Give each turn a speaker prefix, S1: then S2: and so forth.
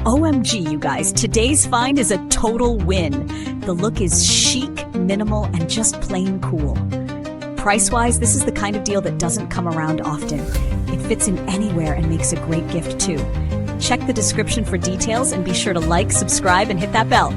S1: OMG, you guys, today's find is a total win. The look is chic, minimal, and just plain cool. Price-wise, this is the kind of deal that doesn't come around often. It fits in anywhere and makes a great gift too. Check the description for details and be sure to like, subscribe, and hit that bell.